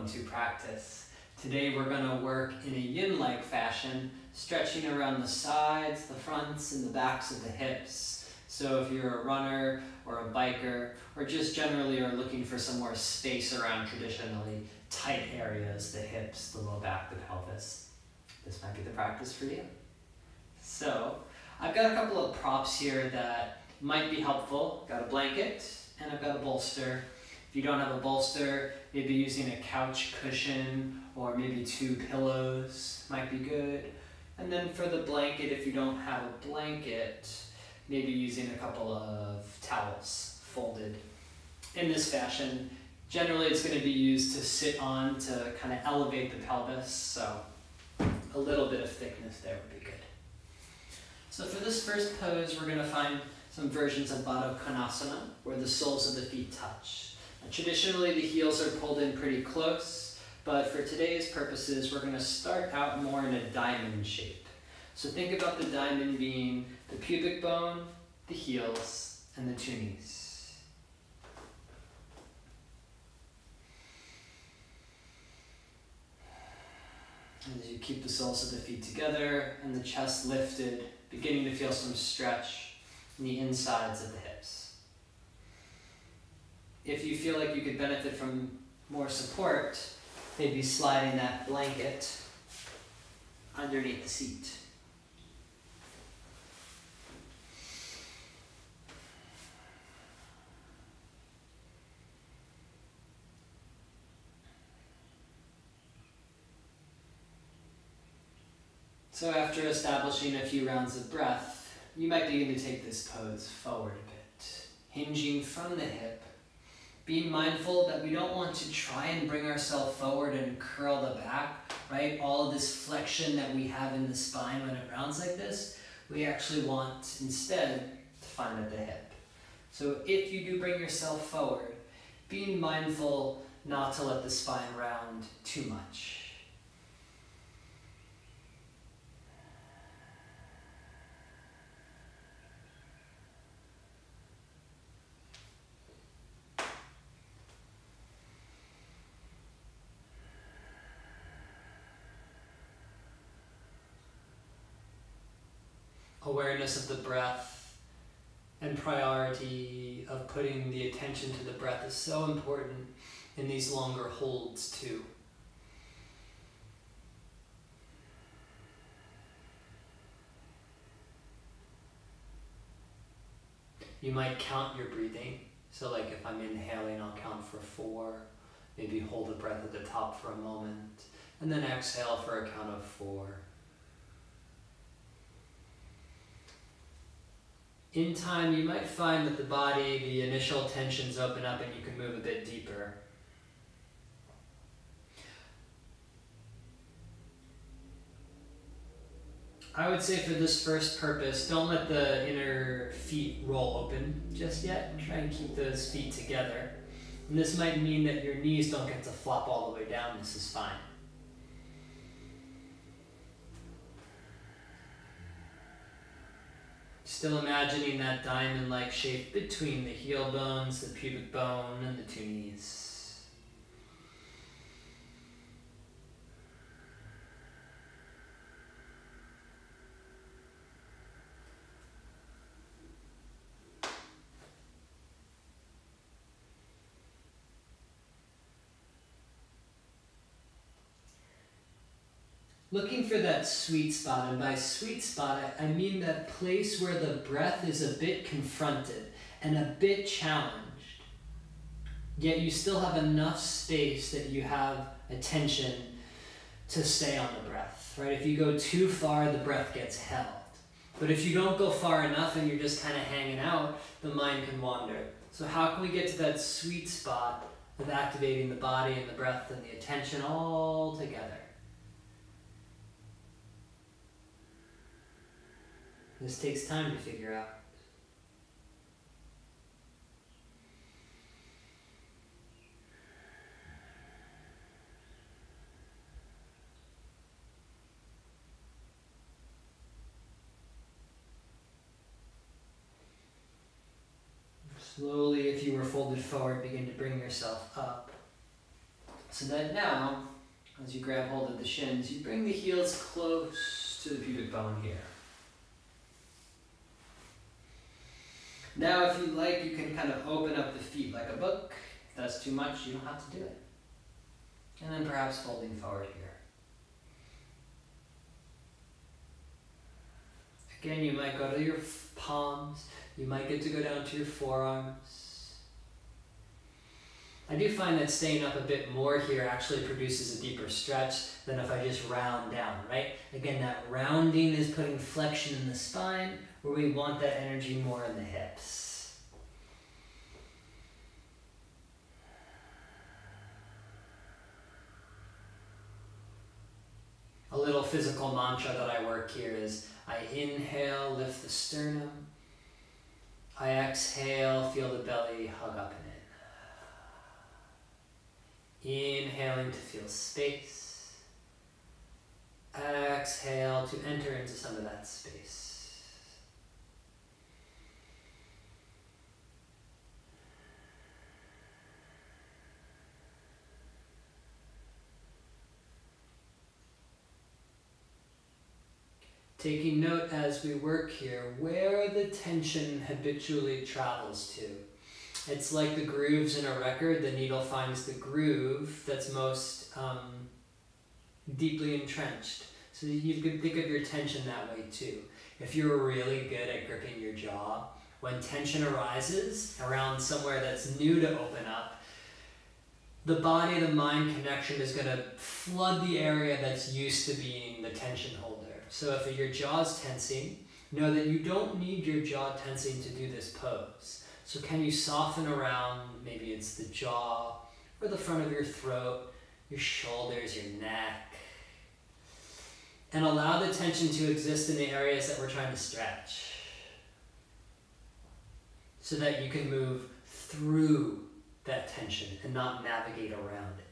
welcome to practice. Today we're going to work in a yin-like fashion, stretching around the sides, the fronts, and the backs of the hips. So if you're a runner or a biker, or just generally are looking for some more space around traditionally tight areas, the hips, the low back, the pelvis, this might be the practice for you. So I've got a couple of props here that might be helpful. I've got a blanket and I've got a bolster. If you don't have a bolster, maybe using a couch cushion or maybe 2 pillows might be good. And then for the blanket, if you don't have a blanket, maybe using a couple of towels folded in this fashion. Generally, it's going to be used to sit on to kind of elevate the pelvis, so a little bit of thickness there would be good. So for this first pose, we're going to find some versions of Baddha Konasana, where the soles of the feet touch. Now, traditionally, the heels are pulled in pretty close, but for today's purposes, we're going to start out more in a diamond shape. So think about the diamond being the pubic bone, the heels, and the 2 knees. And as you keep the soles of the feet together and the chest lifted, beginning to feel some stretch in the insides of the hips. If you feel like you could benefit from more support, maybe sliding that blanket underneath the seat. So after establishing a few rounds of breath, you might begin to take this pose forward a bit, hinging from the hip, being mindful that we don't want to try and bring ourselves forward and curl the back, right? All of this flexion that we have in the spine when it rounds like this, we actually want instead to find at the hip. So if you do bring yourself forward, being mindful not to let the spine round too much. Awareness of the breath and priority of putting the attention to the breath is so important in these longer holds too. You might count your breathing. So like if I'm inhaling, I'll count for 4, maybe hold the breath at the top for a moment, and then exhale for a count of 4. In time, you might find that the body, the initial tensions open up and you can move a bit deeper. I would say for this first purpose, don't let the inner feet roll open just yet. Try and keep those feet together. And this might mean that your knees don't get to flop all the way down. This is fine. Still imagining that diamond-like shape between the heel bones, the pubic bone, and the 2 knees. Looking for that sweet spot, and by sweet spot, I mean that place where the breath is a bit confronted and a bit challenged, yet you still have enough space that you have attention to stay on the breath, right? If you go too far, the breath gets held. But if you don't go far enough and you're just kind of hanging out, the mind can wander. So how can we get to that sweet spot of activating the body and the breath and the attention all together? This takes time to figure out. Slowly, if you were folded forward, begin to bring yourself up. So that now, as you grab hold of the shins, you bring the heels close to the pubic bone here. Now if you like, you can kind of open up the feet like a book. If that's too much, you don't have to do it. And then perhaps folding forward here. Again, you might go to your palms. You might get to go down to your forearms. I do find that staying up a bit more here actually produces a deeper stretch than if I just round down, right? Again, that rounding is putting flexion in the spine, where we want that energy more in the hips. A little physical mantra that I work here is, I inhale, lift the sternum. I exhale, feel the belly hug up and in. Inhaling to feel space. Exhale to enter into some of that space. Taking note as we work here where the tension habitually travels to. It's like the grooves in a record. The needle finds the groove that's most deeply entrenched. So you can think of your tension that way too. If you're really good at gripping your jaw, when tension arises around somewhere that's new to open up, the body to mind connection is going to flood the area that's used to being the tension holder. So if your jaw's tensing, know that you don't need your jaw tensing to do this pose. So can you soften around, maybe it's the jaw or the front of your throat, your shoulders, your neck, and allow the tension to exist in the areas that we're trying to stretch so that you can move through that tension and not navigate around it.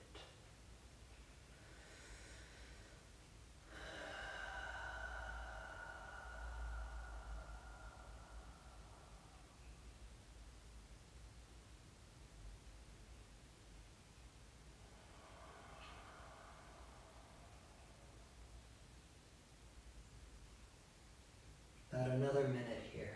About another minute here.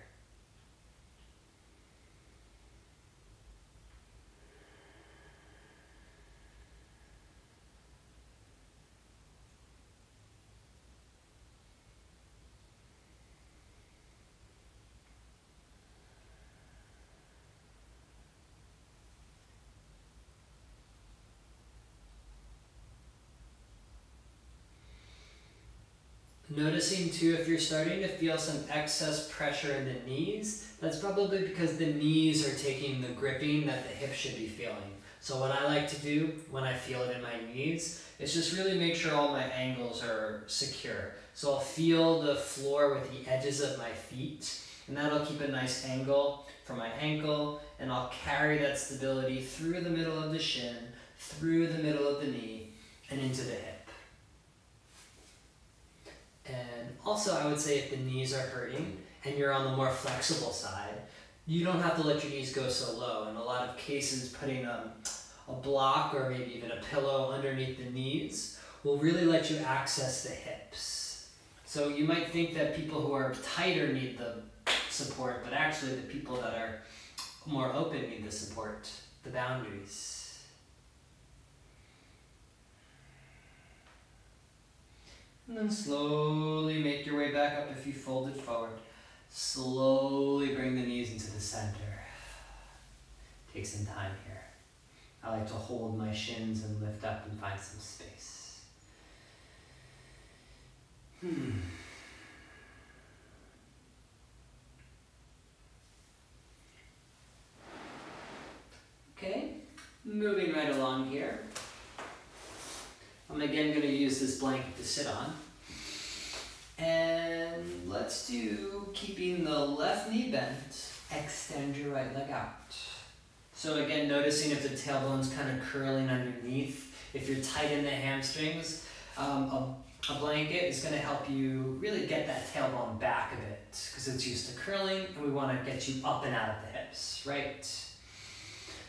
Noticing too, if you're starting to feel some excess pressure in the knees, that's probably because the knees are taking the gripping that the hips should be feeling. So what I like to do when I feel it in my knees is just really make sure all my angles are secure. So I'll feel the floor with the edges of my feet, and that'll keep a nice angle for my ankle, and I'll carry that stability through the middle of the shin, through the middle of the knee, and into the hip. And also I would say if the knees are hurting and you're on the more flexible side, you don't have to let your knees go so low. In a lot of cases, putting a block or maybe even a pillow underneath the knees will really let you access the hips. So you might think that people who are tighter need the support, but actually the people that are more open need the support, the boundaries. And then slowly make your way back up if you folded forward. Slowly bring the knees into the center. Take some time here. I like to hold my shins and lift up and find some space. Okay, moving right along here. I'm again going to use this blanket to sit on. And let's do keeping the left knee bent, extend your right leg out. So again, noticing if the tailbone's kind of curling underneath. If you're tight in the hamstrings, a blanket is going to help you really get that tailbone back a bit because it's used to curling, and we want to get you up and out of the hips, right?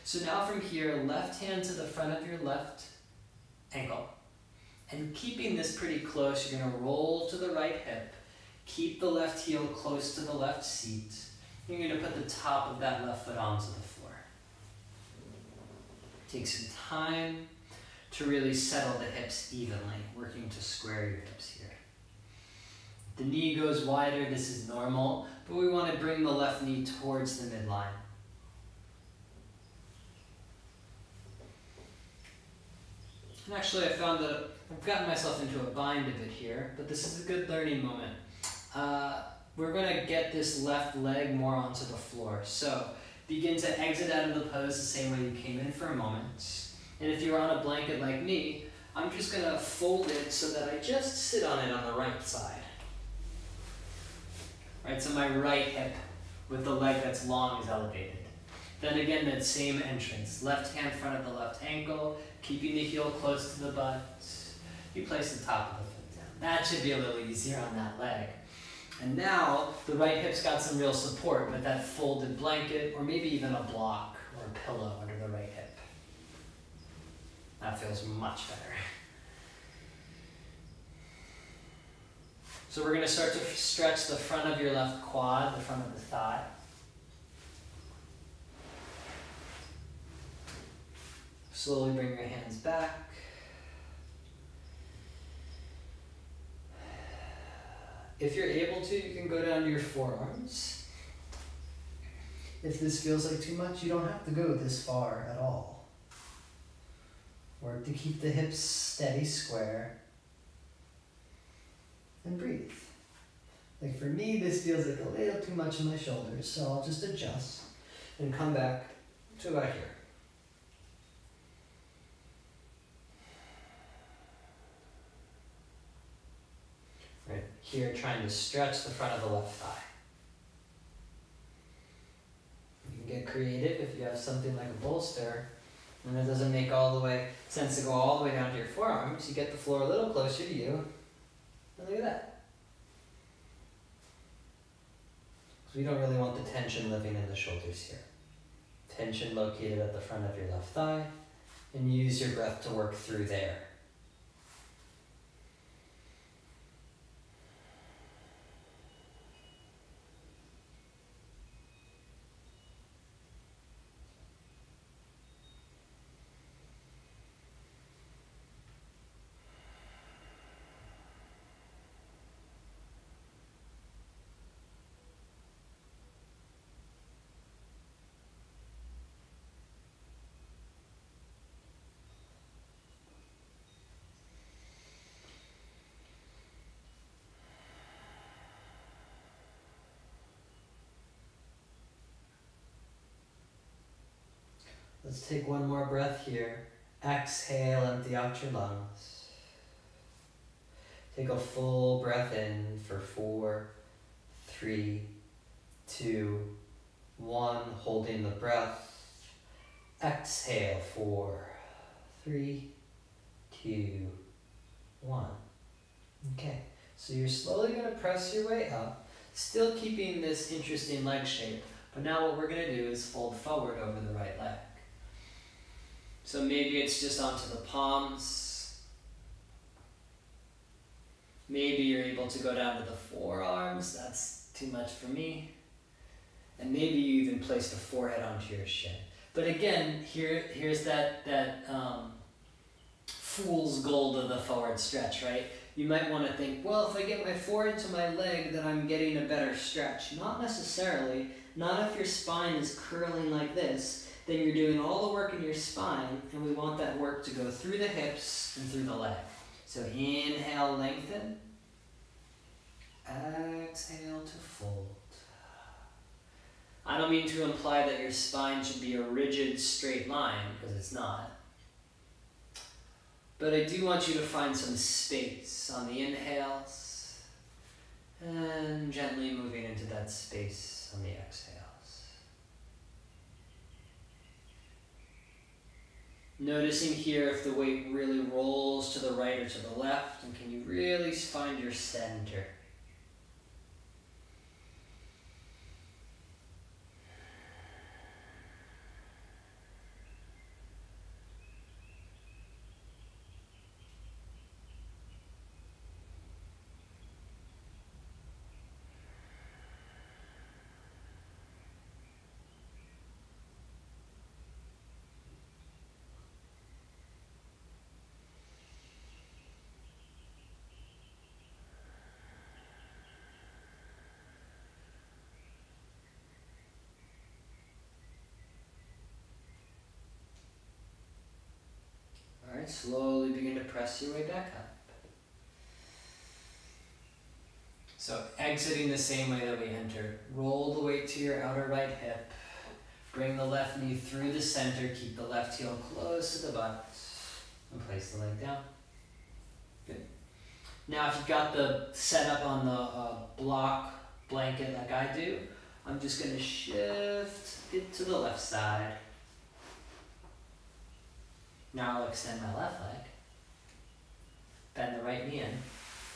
So now from here, left hand to the front of your left ankle. And keeping this pretty close, you're going to roll to the right hip. Keep the left heel close to the left seat. You're going to put the top of that left foot onto the floor. Take some time to really settle the hips evenly, working to square your hips here. The knee goes wider, this is normal, but we want to bring the left knee towards the midline. And actually I found that I've gotten myself into a bind a bit here, but this is a good learning moment. We're going to get this left leg more onto the floor. So begin to exit out of the pose the same way you came in for a moment. And if you're on a blanket like me, I'm just going to fold it so that I just sit on it on the right side. Right, so my right hip with the leg that's long is elevated. Then again, that same entrance. Left hand front of the left ankle, keeping the heel close to the butt. You place the top of the foot down. That should be a little easier on that leg. And now, the right hip's got some real support with that folded blanket, or maybe even a block or a pillow under the right hip. That feels much better. So we're going to start to stretch the front of your left quad, the front of the thigh. Slowly bring your hands back. If you're able to, you can go down to your forearms. If this feels like too much, you don't have to go this far at all. Work to keep the hips steady, square, and breathe. Like for me, this feels like a little too much in my shoulders, so I'll just adjust and come back to about here. Right here, trying to stretch the front of the left thigh. You can get creative if you have something like a bolster, and it doesn't make all the way sense to go all the way down to your forearms. You get the floor a little closer to you, and look at that. So we don't really want the tension living in the shoulders here. Tension located at the front of your left thigh, and use your breath to work through there. Let's take one more breath here. Exhale, empty out your lungs. Take a full breath in for 4, 3, 2, 1. Holding the breath. Exhale, 4, 3, 2, 1. Okay, so you're slowly going to press your way up, still keeping this interesting leg shape. But now what we're going to do is fold forward over the right leg. So maybe it's just onto the palms. Maybe you're able to go down to the forearms. That's too much for me. And maybe you even place the forehead onto your shin. But again, here's that fool's gold of the forward stretch, right? You might want to think, well, if I get my forehead to my leg, then I'm getting a better stretch. Not necessarily. Not if your spine is curling like this. Then you're doing all the work in your spine, and we want that work to go through the hips and through the leg. So inhale, lengthen. Exhale to fold. I don't mean to imply that your spine should be a rigid, straight line, because it's not. But I do want you to find some space on the inhales, and gently moving into that space on the exhales. Noticing here if the weight really rolls to the right or to the left, and can you really find your center? Alright, slowly begin to press your way back up. So exiting the same way that we entered. Roll the weight to your outer right hip. Bring the left knee through the center. Keep the left heel close to the butt. And place the leg down. Good. Now if you've got the setup on the block blanket like I do, I'm just going to shift it to the left side. Now I'll extend my left leg. Bend the right knee in.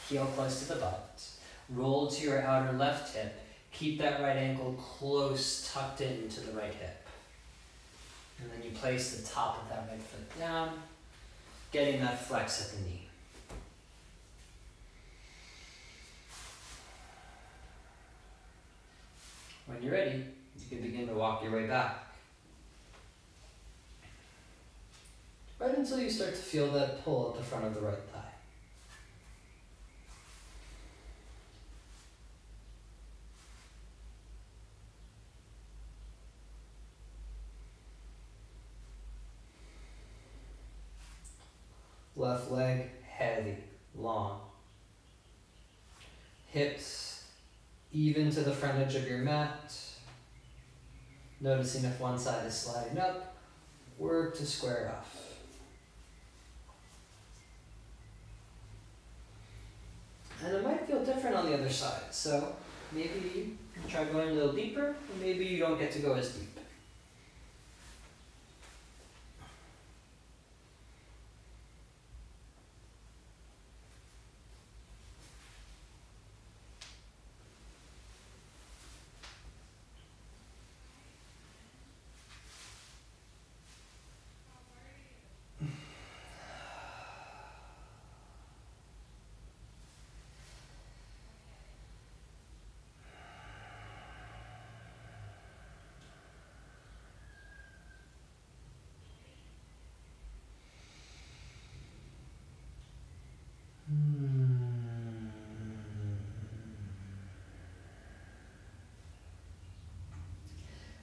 Heel close to the butt. Roll to your outer left hip. Keep that right ankle close, tucked into the right hip. And then you place the top of that right foot down, getting that flex at the knee. When you're ready, you can begin to walk your way back. Right until you start to feel that pull at the front of the right thigh. Left leg heavy, long. Hips even to the front edge of your mat. Noticing if one side is sliding up, work to square off. And it might feel different on the other side, so maybe try going a little deeper, or maybe you don't get to go as deep.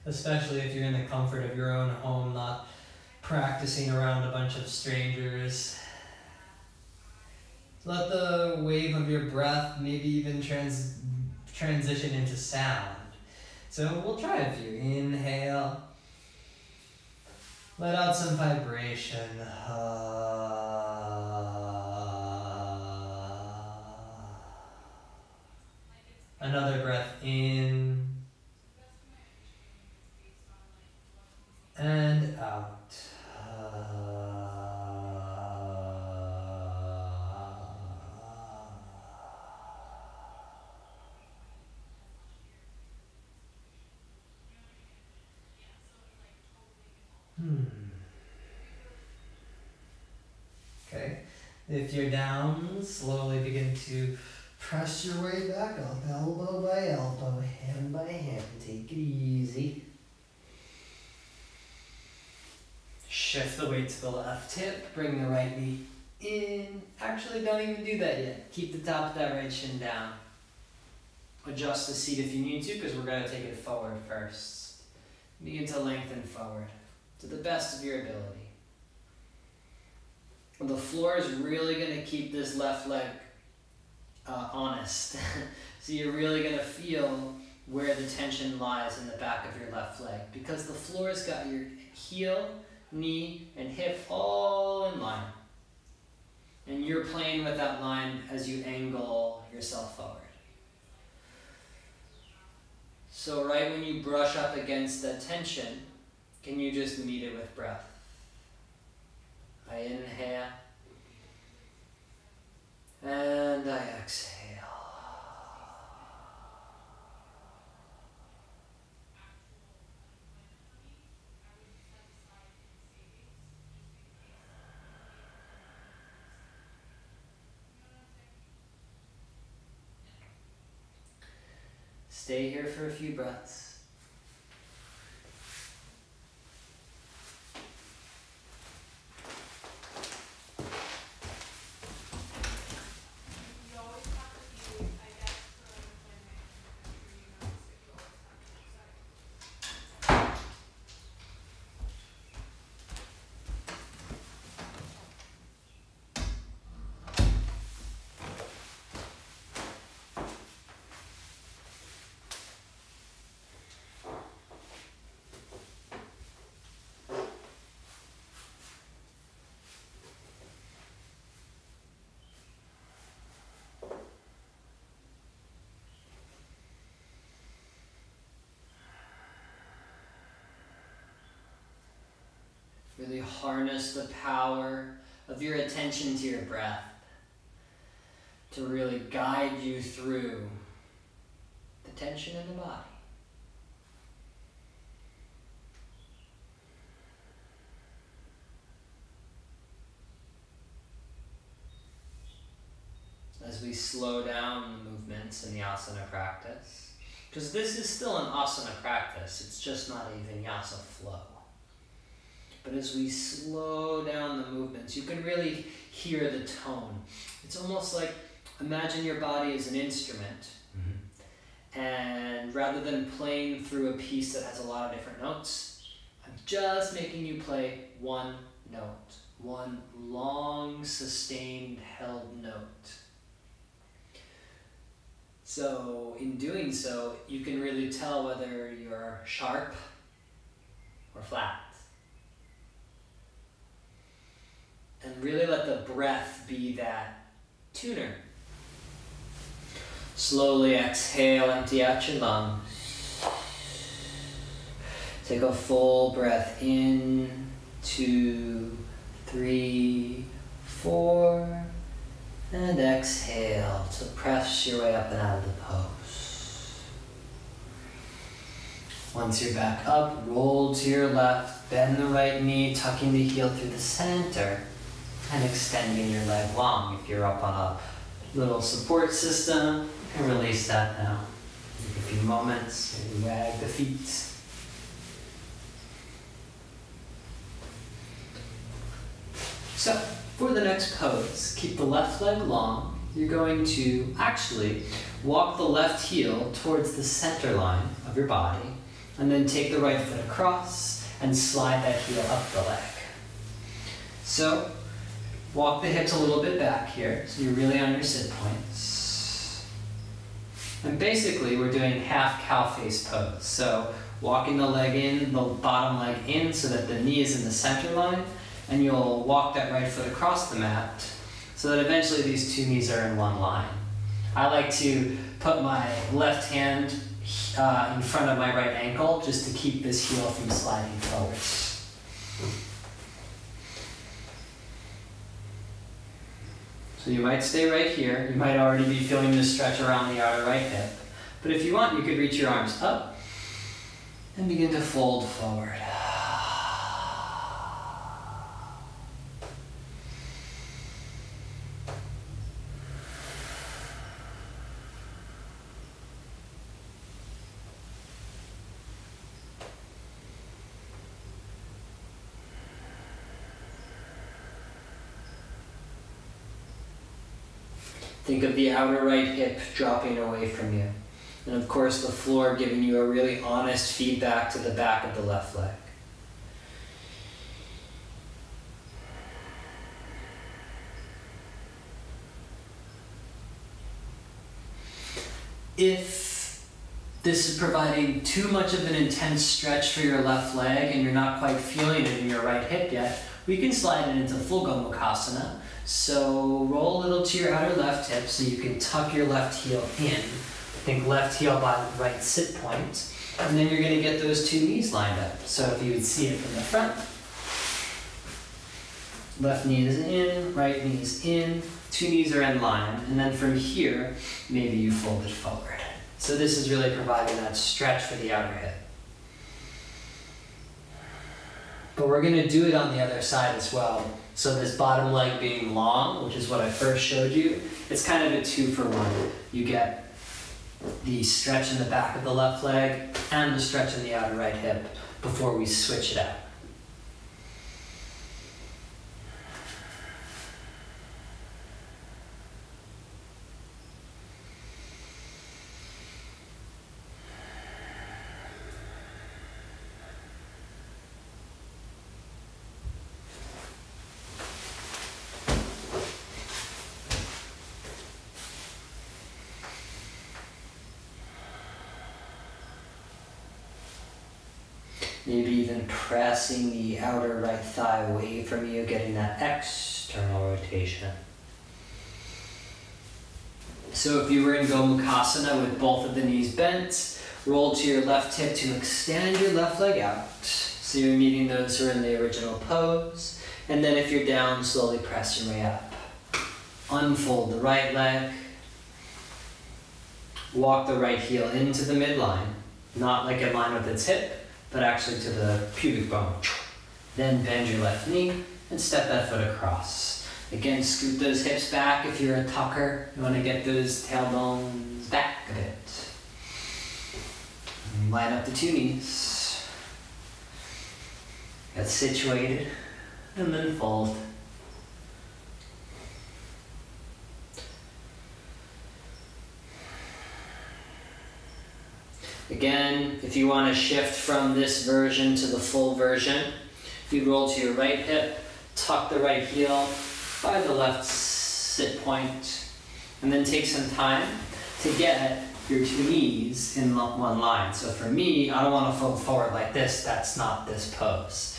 Especially if you're in the comfort of your own home, not practicing around a bunch of strangers. Let the wave of your breath maybe even transition into sound. So we'll try a few. Inhale. Let out some vibration. Another breath in. And out. Okay. If you're down, slowly begin to press your way back up, elbow by elbow, hand by hand. Take it easy. Shift the weight to the left hip, bring the right knee in. Actually, don't even do that yet. Keep the top of that right shin down. Adjust the seat if you need to, because we're going to take it forward first. Begin to lengthen forward to the best of your ability. The floor is really going to keep this left leg honest. So you're really going to feel where the tension lies in the back of your left leg, because the floor's got your heel, knee, and hip all in line. And you're playing with that line as you angle yourself forward. So right when you brush up against that tension, can you just meet it with breath? I inhale. And I exhale. Stay here for a few breaths. harness the power of your attention to your breath to really guide you through the tension in the body. As we slow down the movements in the asana practice, because this is still an asana practice, it's just not a vinyasa flow. But as we slow down the movements, you can really hear the tone. It's almost like, imagine your body as an instrument, and rather than playing through a piece that has a lot of different notes, I'm just making you play one note, one long, sustained, held note. So in doing so, you can really tell whether you're sharp or flat. And really let the breath be that tuner. Slowly exhale, empty out your lungs. Take a full breath in, 2, 3, 4. And exhale to press your way up and out of the pose. Once you're back up, roll to your left, bend the right knee, tucking the heel through the center, and extending your leg long. If you're up on a little support system, you can release that now. Take a few moments, maybe wag the feet. So, for the next pose, keep the left leg long. You're going to actually walk the left heel towards the center line of your body, and then take the right foot across and slide that heel up the leg. So, walk the hips a little bit back here, so you're really on your sit points. And basically, we're doing half cow face pose. So, walking the leg in, the bottom leg in, so that the knee is in the center line, and you'll walk that right foot across the mat so that eventually these two knees are in one line. I like to put my left hand in front of my right ankle just to keep this heel from sliding forward. So you might stay right here. You might already be feeling this stretch around the outer right hip. But if you want, you could reach your arms up and begin to fold forward. Think of the outer right hip dropping away from you. And of course the floor giving you a really honest feedback to the back of the left leg. If this is providing too much of an intense stretch for your left leg and you're not quite feeling it in your right hip yet, we can slide it into full Gomukhasana. So roll a little to your outer left hip so you can tuck your left heel in. Think left heel by the right sit point. And then you're going to get those two knees lined up. So if you would see it from the front, left knee is in, right knee is in, two knees are in line. And then from here, maybe you fold it forward. So this is really providing that stretch for the outer hip. But we're going to do it on the other side as well. So this bottom leg being long, which is what I first showed you, it's kind of a 2-for-1. You get the stretch in the back of the left leg and the stretch in the outer right hip before we switch it out. Maybe even pressing the outer right thigh away from you, getting that external rotation. So if you were in Gomukhasana with both of the knees bent, roll to your left hip to extend your left leg out. So you're meeting those who are in the original pose. And then if you're down, slowly press your way up. Unfold the right leg. Walk the right heel into the midline. Not like in line with its hip, but actually to the pubic bone. Then bend your left knee and step that foot across. Again, scoot those hips back if you're a tucker. You want to get those tailbones back a bit. And line up the two knees. Get situated and then fold. Again, if you want to shift from this version to the full version, you roll to your right hip, tuck the right heel by the left sit point, and then take some time to get your two knees in one line. So for me, I don't want to fold forward like this. That's not this pose.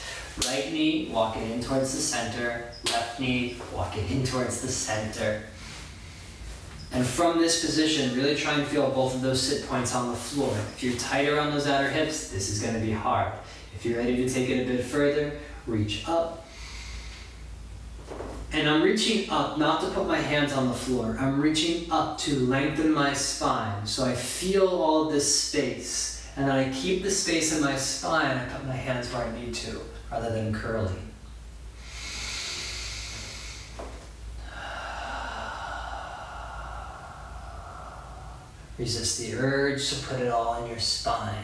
Right knee, walk it in towards the center. Left knee, walk it in towards the center. And from this position, really try and feel both of those sit points on the floor. If you're tight around those outer hips, this is going to be hard. If you're ready to take it a bit further, reach up. And I'm reaching up not to put my hands on the floor. I'm reaching up to lengthen my spine. So I feel all of this space. And then I keep the space in my spine. I put my hands where I need to, rather than curly. Resist the urge to put it all in your spine.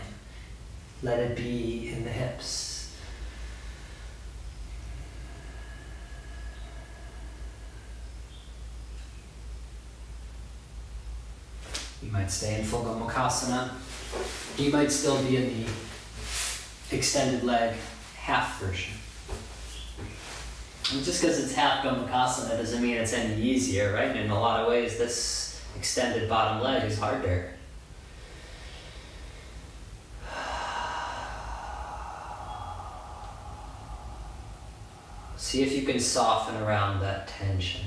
Let it be in the hips. You might stay in full Gomukhasana. You might still be in the extended leg half version. And just because it's half Gomukhasana doesn't mean it's any easier, right? In a lot of ways, this extended bottom leg is harder. See if you can soften around that tension.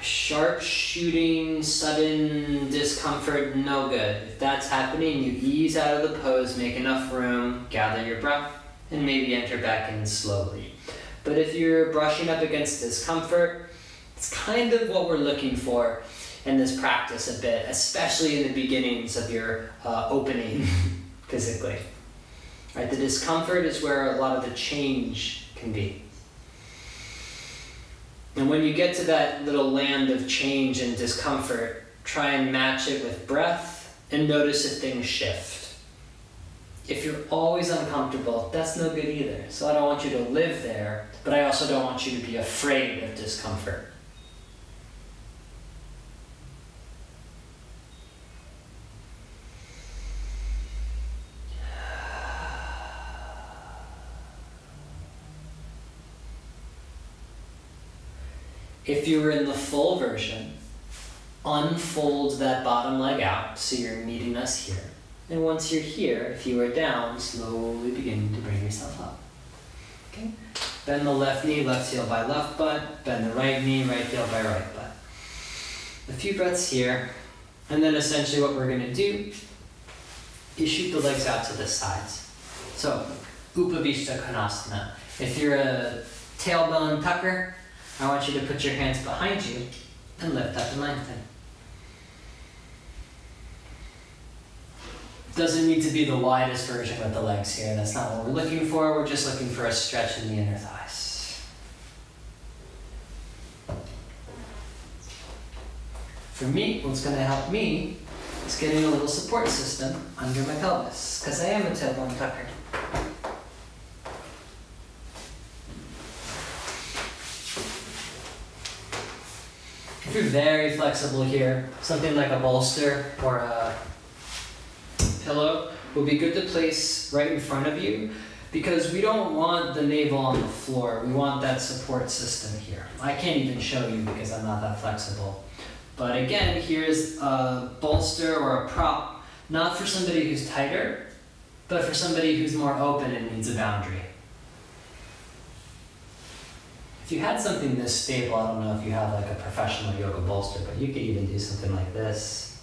Sharp shooting, sudden discomfort, no good. If that's happening, you ease out of the pose, make enough room, gather your breath, and maybe enter back in slowly. But if you're brushing up against discomfort, it's kind of what we're looking for in this practice a bit, especially in the beginnings of your opening physically. Right, the discomfort is where a lot of the change can be. And when you get to that little land of change and discomfort, try and match it with breath and notice if things shift. If you're always uncomfortable, that's no good either. So I don't want you to live there, but I also don't want you to be afraid of discomfort. If you were in the full version, unfold that bottom leg out so you're meeting us here. And once you're here, if you are down, slowly begin to bring yourself up. Okay? Bend the left knee, left heel by left butt. Bend the right knee, right heel by right butt. A few breaths here. And then essentially what we're going to do is shoot the legs out to the sides. So, Upavishta Konasana. If you're a tailbone tucker, I want you to put your hands behind you and lift up and lengthen. Doesn't need to be the widest version with the legs here. That's not what we're looking for. We're just looking for a stretch in the inner thighs. For me, what's going to help me is getting a little support system under my pelvis, because I am a tailbone tucker. If you're very flexible here, something like a bolster or a pillow will be good to place right in front of you, because we don't want the navel on the floor. We want that support system here. I can't even show you because I'm not that flexible. But again, here's a bolster or a prop, not for somebody who's tighter, but for somebody who's more open and needs a boundary. If you had something this stable, I don't know if you have like a professional yoga bolster, but you could even do something like this.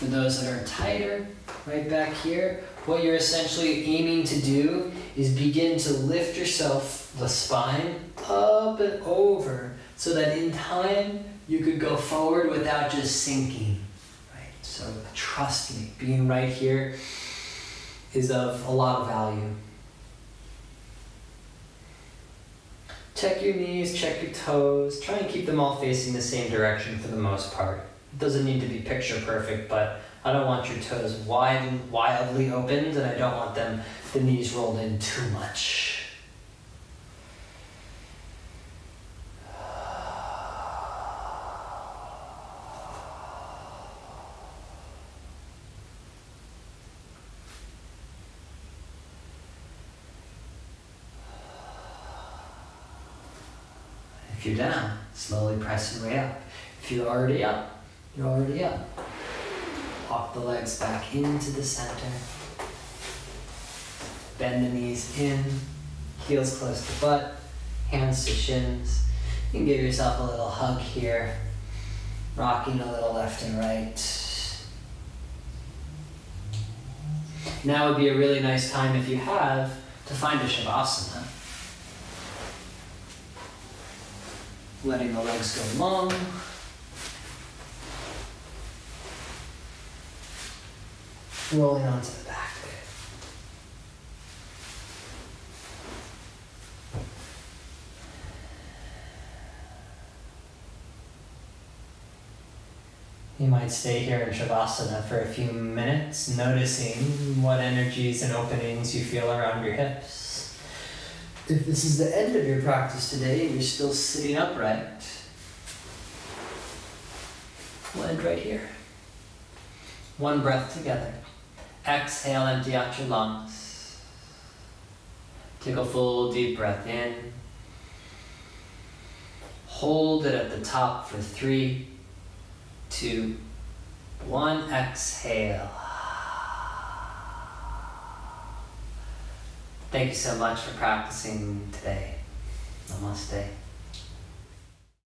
For those that are tighter, right back here, what you're essentially aiming to do is begin to lift yourself, the spine, up and over, so that in time you could go forward without just sinking. Right? So trust me, being right here is of a lot of value. Check your knees, check your toes. Try and keep them all facing the same direction for the most part. It doesn't need to be picture perfect, but I don't want your toes wildly opened, and I don't want the knees rolled in too much. If you're down, slowly press your way up. If you're already up, you're already up. Walk the legs back into the center. Bend the knees in, heels close to butt, hands to shins. You can give yourself a little hug here, rocking a little left and right. Now would be a really nice time, if you have, to find a Shavasana. Letting the legs go long. Rolling onto the back. You might stay here in Shavasana for a few minutes, noticing what energies and openings you feel around your hips. If this is the end of your practice today and you're still sitting upright, we'll end right here. One breath together. Exhale, empty out your lungs. Take a full deep breath in. Hold it at the top for 3, 2, 1. Exhale. Thank you so much for practicing today. Namaste.